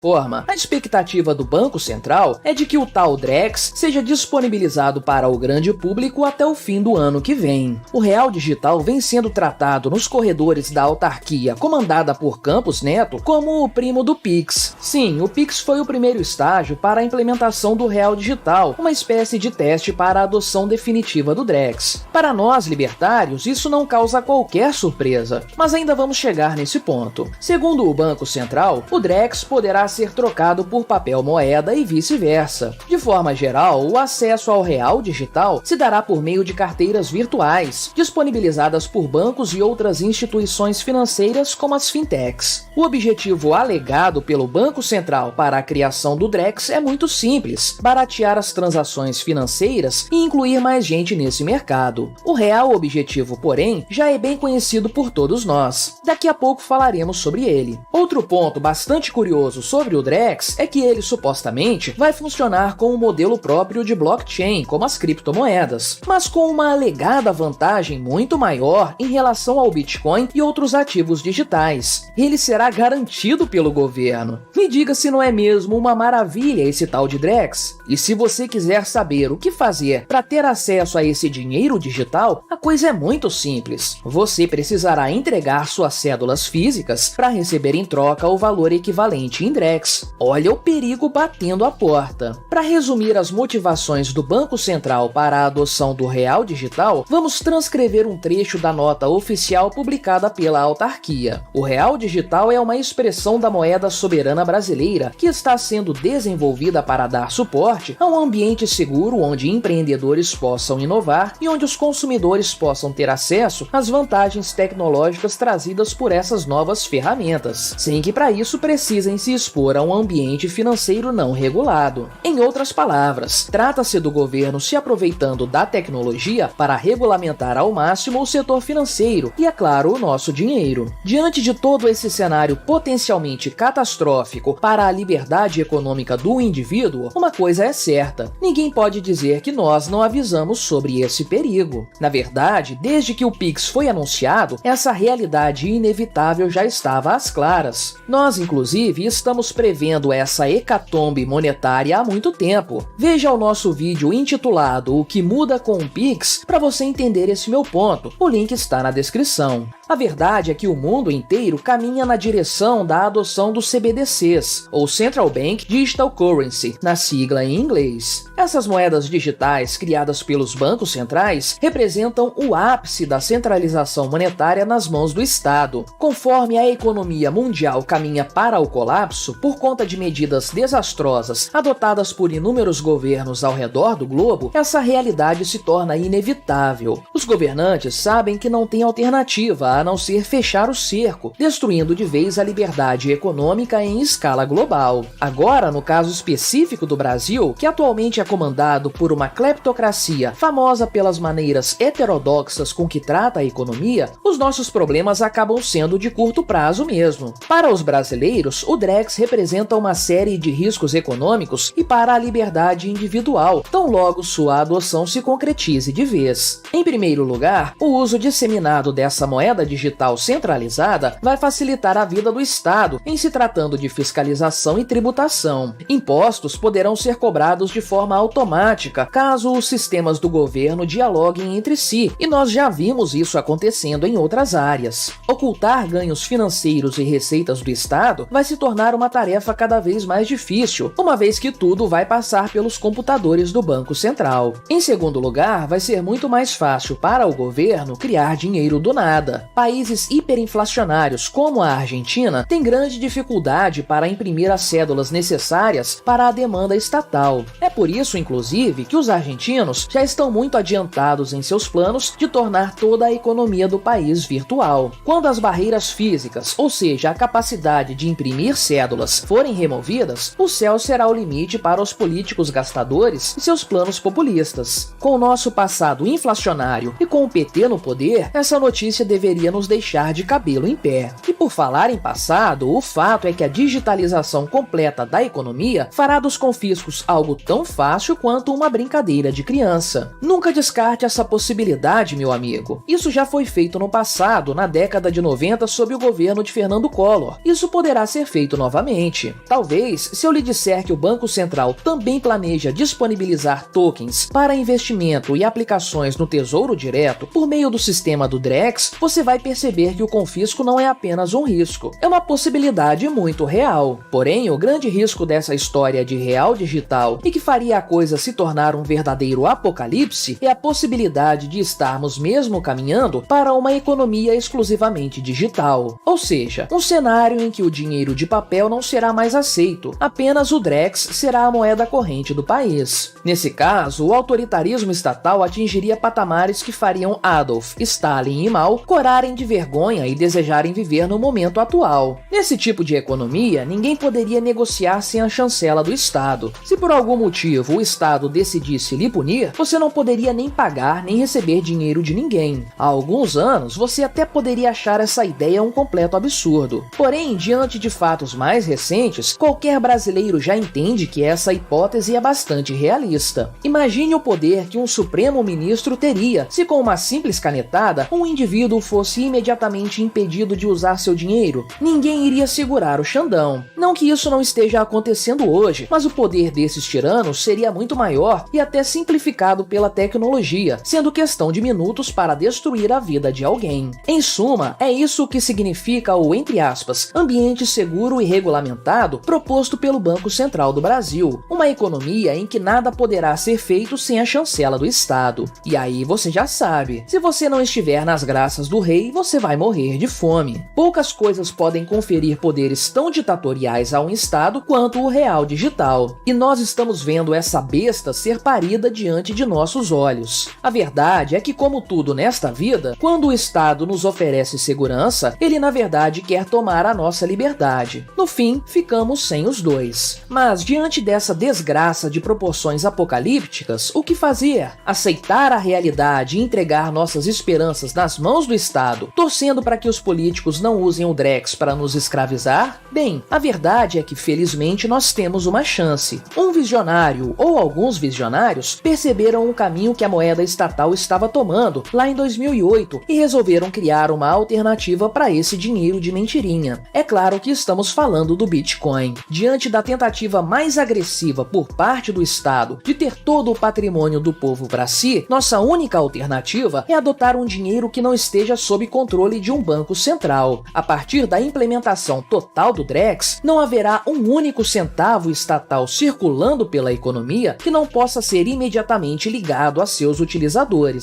forma. A expectativa do Banco Central é de que o tal Drex seja disponibilizado para o grande público até o fim do ano que vem. O real digital vem sendo tratado nos corredores da autarquia comandada por Campos Neto como o primo do Pix. Sim, o Pix foi o primeiro estágio para a implementação do real digital, uma espécie de teste para a adoção definitiva do Drex. Para nós libertários, isso não causa qualquer surpresa, mas ainda vamos chegar nesse ponto. Segundo o Banco Central, o Drex poderá ser trocado por papel moeda e vice-versa. De forma geral, o acesso ao real digital se dará por meio de carteiras virtuais, disponibilizadas por bancos e outras instituições financeiras como as fintechs. O objetivo alegado pelo Banco Central para a criação do Drex é muito simples: baratear as transações financeiras e incluir mais gente nesse mercado. O real objetivo, porém, já é bem conhecido por todos nós. Daqui a pouco falaremos sobre ele. Outro ponto bastante curioso sobre o Drex é que ele supostamente vai funcionar com um modelo próprio de blockchain, como as criptomoedas, mas com uma alegada vantagem muito maior em relação ao Bitcoin e outros ativos digitais. Ele será garantido pelo governo. Me diga se não é mesmo uma maravilha esse tal de Drex? E se você quiser saber o que fazer para ter acesso a esse dinheiro digital, a coisa é muito simples. Você precisará entregar suas cédulas físicas para receber em troca o valor equivalente em Drex. Olha o perigo batendo a porta. Para resumir as motivações do Banco Central para a adoção do real digital, vamos transcrever um trecho da nota oficial publicada pela autarquia. O real digital é uma expressão da moeda soberana brasileira que está sendo desenvolvida para dar suporte a um ambiente seguro onde empreendedores possam inovar e onde os consumidores possam ter acesso às vantagens tecnológicas trazidas por essas novas ferramentas, sem que para isso precisem se expor a um ambiente financeiro não regulado. Em outras palavras, trata-se do governo se aproveitando da tecnologia para regulamentar ao máximo o setor financeiro e, é claro, o nosso dinheiro. Diante de todo esse cenário potencialmente catastrófico para a liberdade econômica do indivíduo, uma coisa é certa: ninguém pode dizer que nós não avisamos sobre esse perigo. Na verdade, desde que o Pix foi anunciado, essa realidade inevitável já estava às claras. Nós, inclusive, estamos prevendo essa hecatombe monetária há muito tempo. Veja o nosso vídeo intitulado "O que muda com o Pix" para você entender esse meu ponto. O link está na descrição. A verdade é que o mundo inteiro caminha na direção da adoção dos CBDCs, ou Central Bank Digital Currency, na sigla em inglês. Essas moedas digitais criadas pelos bancos centrais representam o ápice da centralização monetária nas mãos do Estado. Conforme a economia mundial caminha para o colapso por conta de medidas desastrosas adotadas por inúmeros governos ao redor do globo, essa realidade se torna inevitável. Os governantes sabem que não tem alternativa a não ser fechar o cerco, destruindo de vez a liberdade econômica em escala global. Agora, no caso específico do Brasil, que atualmente é comandado por uma cleptocracia famosa pelas maneiras heterodoxas com que trata a economia, os nossos problemas acabam sendo de curto prazo mesmo. Para os brasileiros, o Drex representa uma série de riscos econômicos e para a liberdade individual, tão logo sua adoção se concretize de vez. Em primeiro lugar, o uso disseminado dessa moeda digital centralizada vai facilitar a vida do Estado em se tratando de fiscalização e tributação. Impostos poderão ser cobrados de forma automática caso os sistemas do governo dialoguem entre si, e nós já vimos isso acontecendo em outras áreas. Ocultar ganhos financeiros e receitas do Estado vai se tornar uma tarefa cada vez mais difícil, uma vez que tudo vai passar pelos computadores do Banco Central. Em segundo lugar, vai ser muito mais fácil para o governo criar dinheiro do nada. Países hiperinflacionários como a Argentina têm grande dificuldade para imprimir as cédulas necessárias para a demanda estatal. É por isso, inclusive, que os argentinos já estão muito adiantados em seus planos de tornar toda a economia do país virtual. Quando as barreiras físicas, ou seja, a capacidade de imprimir cédulas, forem removidas, o céu será o limite para os políticos gastadores e seus planos populistas. Com o nosso passado inflacionário e com o PT no poder, essa notícia deveria poderia nos deixar de cabelo em pé. E por falar em passado, o fato é que a digitalização completa da economia fará dos confiscos algo tão fácil quanto uma brincadeira de criança. Nunca descarte essa possibilidade, meu amigo. Isso já foi feito no passado, na década de 90, sob o governo de Fernando Collor. Isso poderá ser feito novamente. Talvez, se eu lhe disser que o Banco Central também planeja disponibilizar tokens para investimento e aplicações no Tesouro Direto por meio do sistema do Drex, você vai perceber que o confisco não é apenas um risco, é uma possibilidade muito real. Porém, o grande risco dessa história de real digital e que faria a coisa se tornar um verdadeiro apocalipse é a possibilidade de estarmos mesmo caminhando para uma economia exclusivamente digital. Ou seja, um cenário em que o dinheiro de papel não será mais aceito, apenas o Drex será a moeda corrente do país. Nesse caso, o autoritarismo estatal atingiria patamares que fariam Adolf, Stalin e Mao corarem de vergonha e desejarem viver no momento atual. Nesse tipo de economia, ninguém poderia negociar sem a chancela do Estado. Se por algum motivo o Estado decidisse lhe punir, você não poderia nem pagar nem receber dinheiro de ninguém. Há alguns anos, você até poderia achar essa ideia um completo absurdo. Porém, diante de fatos mais recentes, qualquer brasileiro já entende que essa hipótese é bastante realista. Imagine o poder que um Supremo Ministro teria se com uma simples canetada um indivíduo fosse imediatamente impedido de usar seu dinheiro. Ninguém iria segurar o Xandão. Não que isso não esteja acontecendo hoje, mas o poder desses tiranos seria muito maior e até simplificado pela tecnologia, sendo questão de minutos para destruir a vida de alguém. Em suma, é isso que significa o, entre aspas, ambiente seguro e regulamentado proposto pelo Banco Central do Brasil, uma economia em que nada poderá ser feito sem a chancela do Estado. E aí você já sabe, se você não estiver nas graças do rei, você vai morrer de fome. Poucas coisas podem conferir poderes tão ditatoriais a um Estado quanto o real digital. E nós estamos vendo essa besta ser parida diante de nossos olhos. A verdade é que, como tudo nesta vida, quando o Estado nos oferece segurança, ele na verdade quer tomar a nossa liberdade. No fim, ficamos sem os dois. Mas diante dessa desgraça de proporções apocalípticas, o que fazer? Aceitar a realidade e entregar nossas esperanças nas mãos do Estado, torcendo para que os políticos não usem o Drex para nos escravizar? Bem, a verdade é que felizmente nós temos uma chance. Um visionário ou alguns visionários perceberam o caminho que a moeda estatal estava tomando lá em 2008 e resolveram criar uma alternativa para esse dinheiro de mentirinha. É claro que estamos falando do Bitcoin. Diante da tentativa mais agressiva por parte do Estado de ter todo o patrimônio do povo para si, nossa única alternativa é adotar um dinheiro que não esteja sob controle de um banco central. A partir da implementação total do Drex, não haverá um único centavo estatal circulando pela economia que não possa ser imediatamente ligado a seus utilizadores.